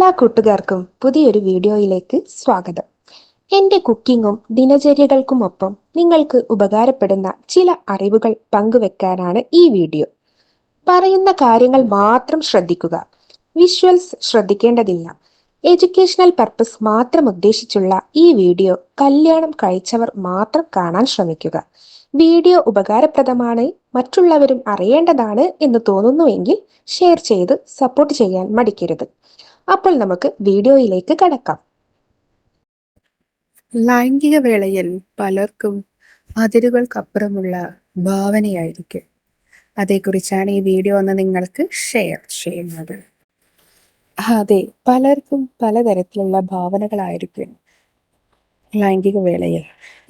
എല്ലാ കൂട്ടുകാർക്കും പുതിയൊരു വീഡിയോയിലേക്ക് സ്വാഗതം. എൻ്റെ കുക്കിങ്ങും ദിനചര്യകൾക്കുമൊപ്പം നിങ്ങൾക്ക് ഉപകാരപ്പെടുന്ന ചില അറിവുകൾ പങ്കുവെക്കാനാണ് ഈ വീഡിയോ. പറയുന്ന കാര്യങ്ങൾ മാത്രം ശ്രദ്ധിക്കുക. വിഷ്വൽസ് ശ്രദ്ധിക്കേണ്ടതില്ല. എഡ്യൂക്കേഷണൽ പർപ്പസ് മാത്രം ഉദ്ദേശിച്ചുള്ള ഈ വീഡിയോ കല്യാണം കഴിച്ചവർ മാത്രം കാണാൻ ശ്രമിക്കുക. വീഡിയോ ഉപകാരപ്രദമാണ്, മറ്റുള്ളവരും അറിയേണ്ടതാണ് എന്ന് തോന്നുന്നുവെങ്കിൽ ഷെയർ ചെയ്ത് സപ്പോർട്ട് ചെയ്യാൻ മടിക്കരുത്. അപ്പോൾ നമുക്ക് വീഡിയോയിലേക്ക് കടക്കാം. ലൈംഗിക വേളയിൽ പലർക്കും അതിരുകൾക്കപ്പുറമുള്ള ഭാവനയായിരിക്കും. അതേക്കുറിച്ചാണ് ഈ വീഡിയോ ഒന്ന് നിങ്ങൾക്ക് ഷെയർ ചെയ്യുന്നത്. അതെ, പലർക്കും പലതരത്തിലുള്ള ഭാവനകളായിരിക്കും ലൈംഗിക വേളയിൽ.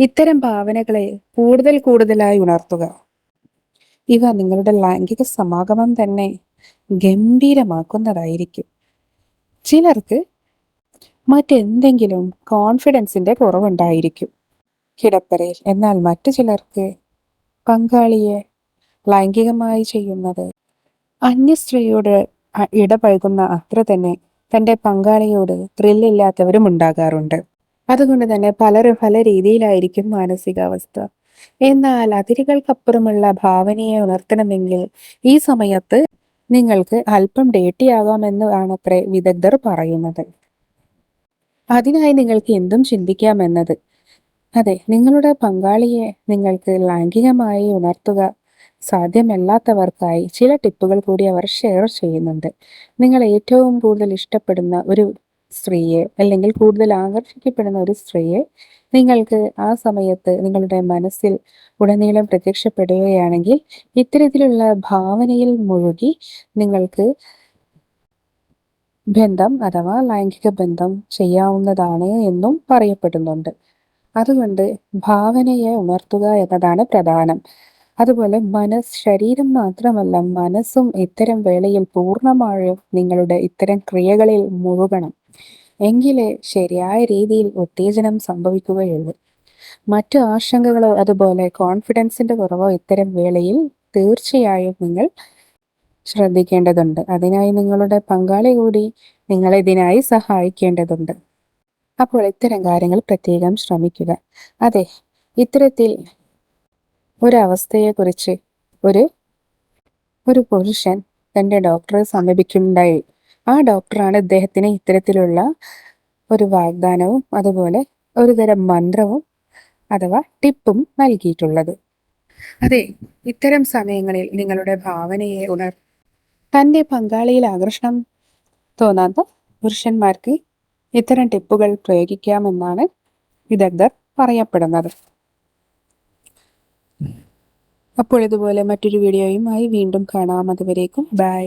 ഇത്തരം ഭാവനകളെ കൂടുതലായി ഉണർത്തുക. ഇവ നിങ്ങളുടെ ലൈംഗിക സമാഗമം തന്നെ ഗംഭീരമാക്കുന്നതായിരിക്കും. ചിലർക്ക് മറ്റെന്തെങ്കിലും കോൺഫിഡൻസിന്റെ കുറവുണ്ടായിരിക്കും കിടപ്പറയിൽ. എന്നാൽ മറ്റു ചിലർക്ക് പങ്കാളിയെ ലൈംഗികമായി ചെയ്യുന്നത് അന്യ സ്ത്രീയോട് ഇടപഴകുന്ന അത്ര തന്നെ തൻ്റെ പങ്കാളിയോട് ത്രില്ലില്ലാത്തവരും ഉണ്ടാകാറുണ്ട്. അതുകൊണ്ട് തന്നെ പലരും പല രീതിയിലായിരിക്കും മാനസികാവസ്ഥ. എന്നാൽ അതിരുകൾക്കപ്പുറമുള്ള ഭാവനയെ ഉണർത്തണമെങ്കിൽ ഈ സമയത്ത് നിങ്ങൾക്ക് അല്പം ഡേട്ടിയാകാമെന്നാണത്രേ വിദഗ്ധർ പറയുന്നത്. അതിനായി നിങ്ങൾക്ക് എന്തും ചിന്തിക്കാമെന്നത്. അതെ, നിങ്ങളുടെ പങ്കാളിയെ നിങ്ങൾക്ക് ലൈംഗികമായി ഉണർത്തുക സാധ്യമല്ലാത്തവർക്കായി ചില ടിപ്പുകൾ കൂടി അവർ ഷെയർ ചെയ്യുന്നുണ്ട്. നിങ്ങൾ ഏറ്റവും കൂടുതൽ ഇഷ്ടപ്പെടുന്ന ഒരു സ്ത്രീയെ അല്ലെങ്കിൽ കൂടുതൽ ആകർഷിക്കപ്പെടുന്ന ഒരു സ്ത്രീയെ നിങ്ങൾക്ക് ആ സമയത്ത് നിങ്ങളുടെ മനസ്സിൽ ഉടനീളം പ്രത്യക്ഷപ്പെടുകയാണെങ്കിൽ ഇത്തരത്തിലുള്ള ഭാവനയിൽ മുഴുകി നിങ്ങൾക്ക് ബന്ധം അഥവാ ലൈംഗിക ബന്ധം ചെയ്യാവുന്നതാണ് എന്നും പറയപ്പെടുന്നുണ്ട്. അതുകൊണ്ട് ഭാവനയെ ഉണർത്തുക എന്നതാണ് പ്രധാനം. അതുപോലെ ശരീരം മാത്രമല്ല, മനസ്സും ഇത്തരം വേളയിൽ പൂർണ്ണമായും നിങ്ങളുടെ ഇത്തരം ക്രിയകളിൽ മുഴുകണം. എങ്കിലേ ശരിയായ രീതിയിൽ ഉത്തേജനം സംഭവിക്കുകയുള്ളൂ. മറ്റു ആശങ്കകളോ അതുപോലെ കോൺഫിഡൻസിന്റെ കുറവോ ഇത്തരം വേളയിൽ തീർച്ചയായും നിങ്ങൾ ശ്രദ്ധിക്കേണ്ടതുണ്ട്. അതിനായി നിങ്ങളുടെ പങ്കാളി കൂടി നിങ്ങളെ ഇതിനായി സഹായിക്കേണ്ടതുണ്ട്. അപ്പോൾ ഇത്തരം കാര്യങ്ങൾ പ്രത്യേകം ശ്രമിക്കുക. അതെ, ഇത്തരത്തിൽ ഒരവസ്ഥയെക്കുറിച്ച് ഒരു പുരുഷൻ തൻ്റെ ഡോക്ടറെ സമീപിക്കുന്നുണ്ടായി. ആ ഡോക്ടറാണ് ഇദ്ദേഹത്തിന് ഇത്തരത്തിലുള്ള ഒരു വാഗ്ദാനവും അതുപോലെ ഒരു തരം മന്ത്രവും അഥവാ ടിപ്പും നൽകിയിട്ടുള്ളത്. അതെ, ഇത്തരം സമയങ്ങളിൽ നിങ്ങളുടെ ഭാവനയെ തൻ്റെ പങ്കാളിയിൽ ആകർഷണം തോന്നാത്ത പുരുഷന്മാർക്ക് ഇത്തരം ടിപ്പുകൾ പ്രയോഗിക്കാമെന്നാണ് വിദഗ്ധർ പറയപ്പെടുന്നത്. അപ്പോൾ ഇതുപോലെ മറ്റൊരു വീഡിയോയുമായി വീണ്ടും കാണാം. അതുവരേക്കും ബൈ.